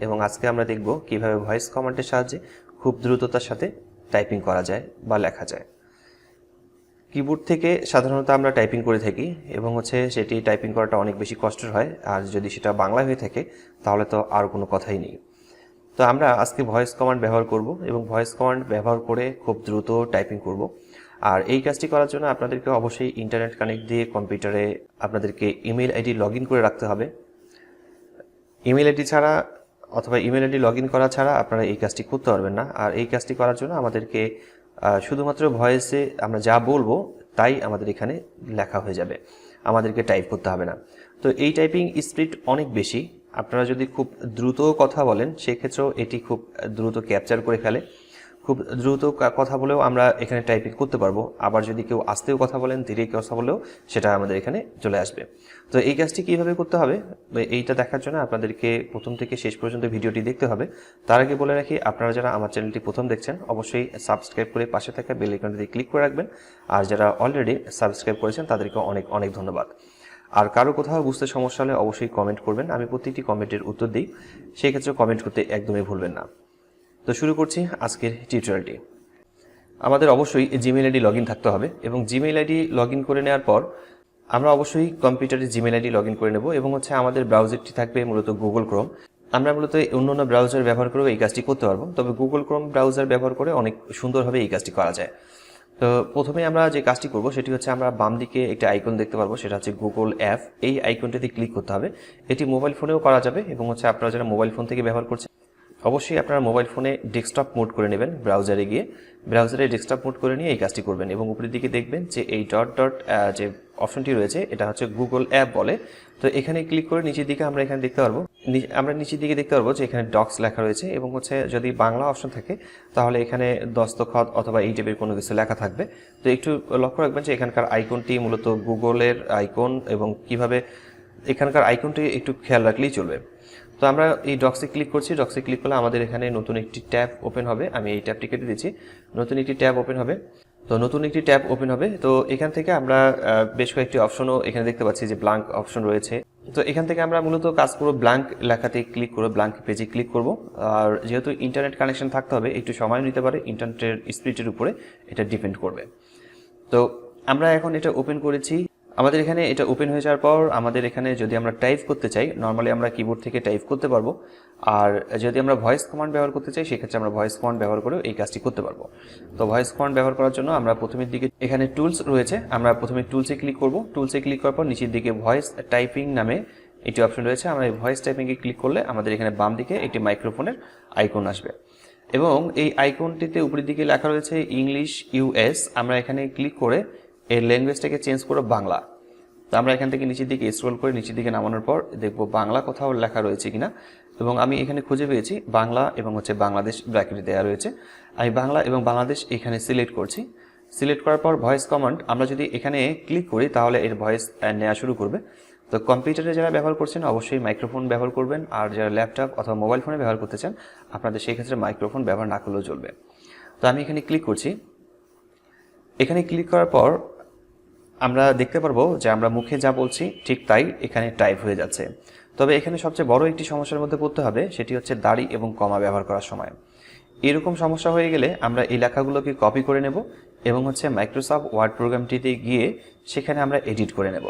এবং আজকে আমরা দেখব কিভাবে ভয়েস কমান্ডের সাহায্যে খুব দ্রুততার সাথে টাইপিং করা যায় বা লেখা যায়। কিবোর্ড থেকে সাধারণত আমরা টাইপিং করে থাকি এবং সেটি টাইপিং করাটা অনেক বেশি কষ্টের হয়, আর যদি সেটা বাংলায় হয়ে থাকে তাহলে তো আর কোনো কথাই নেই। তো আমরা আজকে ভয়েস কমান্ড ব্যবহার করব এবং ভয়েস কমান্ড ব্যবহার করে খুব দ্রুত টাইপিং করব। আর এই কাজটি করার জন্য আপনাদেরকে অবশ্যই ইন্টারনেট কানেক্ট দিয়ে কম্পিউটারে আপনাদেরকে ইমেল আইডি লগ ইন করে রাখতে হবে। ইমেল আইডি ছাড়া অথবা ইমেল আইডি লগ ইন করা ছাড়া আপনারা এই কাজটি করতে পারবেন না। আর এই কাজটি করার জন্য আমাদেরকে শুধুমাত্র ভয়েসে আমরা যা বলবো তাই আমাদের এখানে লেখা হয়ে যাবে, আমাদেরকে টাইপ করতে হবে না। তো এই টাইপিং স্পিড অনেক বেশি। আপনারা যদি খুব দ্রুত কথা বলেন সেক্ষেত্রেও এটি খুব দ্রুত ক্যাপচার করে ফেলে। খুব দ্রুত কথা বলেও আমরা এখানে টাইপিং করতে পারবো। আবার যদি কেউ আস্তেও কথা বলেন, ধীরে কথা বলেও সেটা আমাদের এখানে চলে আসবে। তো এই কাজটি কিভাবে করতে হবে এইটা দেখার জন্য আপনাদেরকে প্রথম থেকে শেষ পর্যন্ত ভিডিওটি দেখতে হবে। তার আগে বলে রাখি, আপনারা যারা আমার চ্যানেলটি প্রথম দেখছেন অবশ্যই সাবস্ক্রাইব করে পাশে থাকা বেল আইকনটি ক্লিক করে রাখবেন। আর যারা অলরেডি সাবস্ক্রাইব করেছেন তাদেরকে অনেক অনেক ধন্যবাদ। আর কারো কোথাও বুঝতে সমস্যা হলে অবশ্যই কমেন্ট করবেন, আমি প্রত্যেকটি কমেন্টের উত্তর দিই, সেই ক্ষেত্রে কমেন্ট করতে একদমই ভুলবেন না। তো শুরু করছি আজকের টিউটোরিয়ালটি। আমাদের অবশ্যই জিমেইল আইডি লগ ইন থাকতে হবে এবং জিমেইল আইডি লগ ইন করে নেওয়ার পর আমরা অবশ্যই কম্পিউটারে জিমেইল আইডি লগ ইন করে নেব এবং আমাদের ব্রাউজারটি থাকবে মূলত গুগল ক্রোম। আমরা মূলত অন্যান্য ব্রাউজার ব্যবহার করেও এই কাজটি করতে পারবো, তবে গুগল ক্রোম ব্রাউজার ব্যবহার করে অনেক সুন্দরভাবে এই কাজটি করা যায়। তো প্রথমে আমরা যে কাজটি করব সেটি আমরা বাম দিকে একটা আইকন দেখতে পারবো, সেটা হচ্ছে গুগল অ্যাপ। এই আইকনটিতে ক্লিক করতে হবে। এটি মোবাইল ফোনেও করা যাবে এবং আপনারা যারা মোবাইল ফোন থেকে ব্যবহার করছেন অবশ্যই আপনারা মোবাইল ফোনে ডেস্কটপ মোড করে নেবেন। ব্রাউজারে গিয়ে ব্রাউজারে ডেস্কটপ মোড করে নিয়ে এই কাজটি করবেন এবং উপরের দিকে দেখবেন যে এই ডট ডট যে অপশনটি রয়েছে এটা হচ্ছে গুগল অ্যাপ বলে। তো এখানে ক্লিক করে নিচের দিকে আমরা এখানে দেখতে পারবো, নিচের দিকে দেখতে পারবো যে এখানে ডক্স লেখা রয়েছে এবং যদি বাংলা অপশন থাকে তাহলে এখানে দস্তখত অথবা এই টাইপের কোনো কিছু লেখা থাকবে। তো একটু লক্ষ্য রাখবেন যে এখানকার আইকনটি মূলত গুগলের আইকন এবং কিভাবে এখানকার আইকনটি একটু খেয়াল রাখলেই চলবে। তো আমরা এই ডক্সে ক্লিক করছি। ডক্সে ক্লিক করলে আমাদের এখানে নতুন একটি ট্যাব ওপেন হবে। আমি এই ট্যাবটি কেটে দিচ্ছি, নতুন একটি ট্যাব ওপেন হবে। তো এখান থেকে আমরা বেশ কয়েকটি অপশনও এখানে দেখতে পাচ্ছি যে ব্ল্যাঙ্ক অপশন রয়েছে। তো এখান থেকে আমরা মূলত কাজ করব ব্ল্যাঙ্ক লেখাতে ক্লিক করব, ব্ল্যাঙ্ক পেজে ক্লিক করব। আর যেহেতু ইন্টারনেট কানেকশন থাকতে হবে, একটু সময় নিতে পারে, ইন্টারনেটের স্পিডের উপরে এটা ডিপেন্ড করবে। তো আমরা এখন এটা ওপেন করেছি। আমাদের এখানে এটা ওপেন হয়ে যাওয়ার পর আমাদের এখানে যদি আমরা টাইপ করতে চাই, নর্মালি আমরা কিবোর্ড থেকে টাইপ করতে পারবো। আর যদি আমরা ভয়েস কমান্ড ব্যবহার করতে চাই সেক্ষেত্রে আমরা ভয়েস কমান্ড ব্যবহার করেও এই কাজটি করতে পারবো। তো ভয়েস কমান্ড ব্যবহার করার জন্য আমরা প্রথমের দিকে এখানে টুলস রয়েছে, আমরা প্রথমে টুলসে ক্লিক করব। টুলসে ক্লিক করার পর নিচের দিকে ভয়েস টাইপিং নামে একটি অপশন রয়েছে। আমরা এই ভয়েস টাইপিংয়ে ক্লিক করলে আমাদের এখানে বাম দিকে একটি মাইক্রোফোনের আইকন আসবে এবং এই আইকনটিতে উপরের দিকে লেখা রয়েছে ইংলিশ ইউএস। আমরা এখানে ক্লিক করে এর ল্যাঙ্গুয়েজটাকে চেঞ্জ করব বাংলা। তো আমরা এখান থেকে নিচের দিকে স্ক্রল করে নিচের দিকে নামানোর পর দেখব বাংলা কোথাও লেখা রয়েছে কিনা, এবং আমি এখানে খুঁজে পেয়েছি বাংলা এবং বাংলাদেশ ব্র্যাকেটে দেওয়া রয়েছে। আমি বাংলা এবং বাংলাদেশ এখানে সিলেক্ট করছি। সিলেক্ট করার পর ভয়েস কমান্ড আমরা যদি এখানে ক্লিক করি তাহলে এর ভয়েস নেওয়া শুরু করবে। তো কম্পিউটারে যারা ব্যবহার করছেন অবশ্যই মাইক্রোফোন ব্যবহার করবেন, আর যারা ল্যাপটপ অথবা মোবাইল ফোনে ব্যবহার করতে চান আপনাদের সেই ক্ষেত্রে মাইক্রোফোন ব্যবহার না করলেও চলবে। তো আমি এখানে ক্লিক করছি। এখানে ক্লিক করার পর আমরা দেখতে পারবো যে আমরা মুখে যা বলছি ঠিক তাই এখানে টাইপ হয়ে যাচ্ছে। তবে এখানে সবচেয়ে বড় একটি সমস্যার মধ্যে পড়তে হবে, সেটি হচ্ছে দাড়ি এবং কমা ব্যবহার করার সময়। এরকম সমস্যা হয়ে গেলে আমরা এই লেখাগুলোকে কপি করে নেব এবং মাইক্রোসফট ওয়ার্ড প্রোগ্রামটিতে গিয়ে সেখানে আমরা এডিট করে নেব।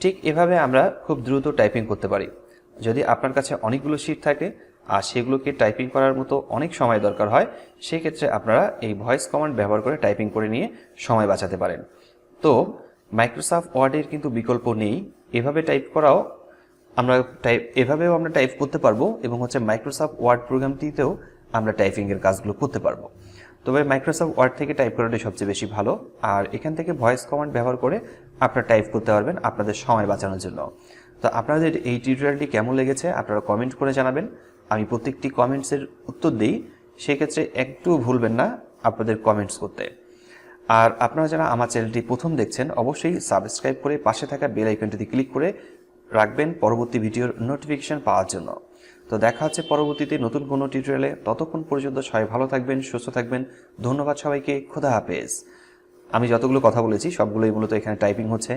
ঠিক এভাবে আমরা খুব দ্রুত টাইপিং করতে পারি। যদি আপনার কাছে অনেকগুলো শিট থাকে আর সেগুলোকে টাইপিং করার মতো অনেক সময় দরকার হয়, সেক্ষেত্রে আপনারা এই ভয়েস কমান্ড ব্যবহার করে টাইপিং করে নিয়ে সময় বাঁচাতে পারেন। তো মাইক্রোসফট ওয়ার্ডের কিন্তু বিকল্প নেই, এভাবে টাইপ করাও এভাবেও আমরা টাইপ করতে পারবো এবং মাইক্রোসফট ওয়ার্ড প্রোগ্রামটিতেও আমরা টাইপিংয়ের কাজগুলো করতে পারবো। তবে মাইক্রোসফট ওয়ার্ড থেকে টাইপ করাটাই সবচেয়ে বেশি ভালো। আর এখান থেকে ভয়েস কমান্ড ব্যবহার করে আপনারা টাইপ করতে পারবেন আপনাদের সময় বাঁচানোর জন্য। তো আপনাদের এই টিউটোরিয়ালটি কেমন লেগেছে আপনারা কমেন্ট করে জানাবেন। আমি প্রত্যেকটি কমেন্টসের উত্তর দিই, সেক্ষেত্রে একটু ভুলবেন না আপনাদের কমেন্টস করতে। আর আপনারা যারা আমার চ্যানেলটি প্রথম দেখছেন অবশ্যই সাবস্ক্রাইব করে পাশে থাকা বেল আইকনটিতে ক্লিক করে রাখবেন পরবর্তী ভিডিওর নোটিফিকেশন পাওয়ার জন্য। তো দেখা হচ্ছে পরবর্তীতে নতুন কোনো টিউটোরিয়ালে। ততক্ষণ পর্যন্ত সবাই ভালো থাকবেন, সুস্থ থাকবেন। ধন্যবাদ সবাইকে। খোদা হাফেজ। আমি যতগুলো কথা বলেছি সবগুলোই মূলত এখানে টাইপিং হচ্ছে।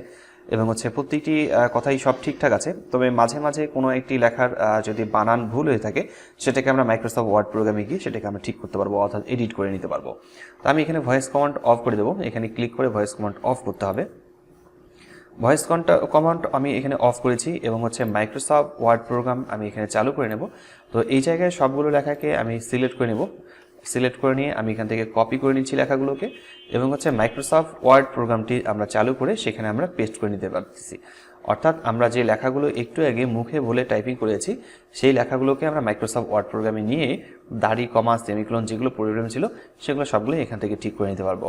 এবং হচ্ছে প্রত্যেকটি কথাই সব ঠিকঠাক আছে, তবে মাঝে মাঝে কোনো একটি লেখার যদি বানান ভুল হয়ে থাকে সেটাকে আমরা মাইক্রোসফট ওয়ার্ড প্রোগ্রামে গিয়ে সেটাকে আমরা ঠিক করতে পারবো, অর্থাৎ এডিট করে নিতে পারবো। তো আমি এখানে ভয়েস কমান্ড অফ করে দেবো, এখানে ক্লিক করে ভয়েস কমান্ড অফ করতে হবে। ভয়েস কমান্ড আমি এখানে অফ করেছি এবং হচ্ছে মাইক্রোসফট ওয়ার্ড প্রোগ্রাম আমি এখানে চালু করে নেব। তো এই জায়গায় সবগুলো লেখাকে আমি সিলেক্ট করে নেব, সিলেক্ট করে নিয়ে আমি এখান থেকে কপি করে নিচ্ছি লেখাগুলোকে এবং হচ্ছে মাইক্রোসফট ওয়ার্ড প্রোগ্রামটি আমরা চালু করে সেখানে আমরা পেস্ট করে নিতে পারতেছি। অর্থাৎ আমরা যে লেখাগুলো একটু আগে মুখে বলে টাইপিং করেছি সেই লেখাগুলোকে আমরা মাইক্রোসফট ওয়ার্ড প্রোগ্রামে নিয়ে দাড়ি, কমা, সেমিকোলন যেগুলো প্রবলেম ছিল সেগুলো সবগুলো এখান থেকে ঠিক করে নিতে পারবো।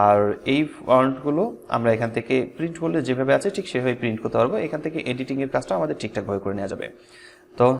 আর এই ফন্টগুলো আমরা এখান থেকে প্রিন্ট করলে যেভাবে আছে ঠিক সেভাবে প্রিন্ট করতে পারবো। এখান থেকে এডিটিংয়ের কাজটা আমাদের ঠিকঠাকভাবে করে নেওয়া যাবে।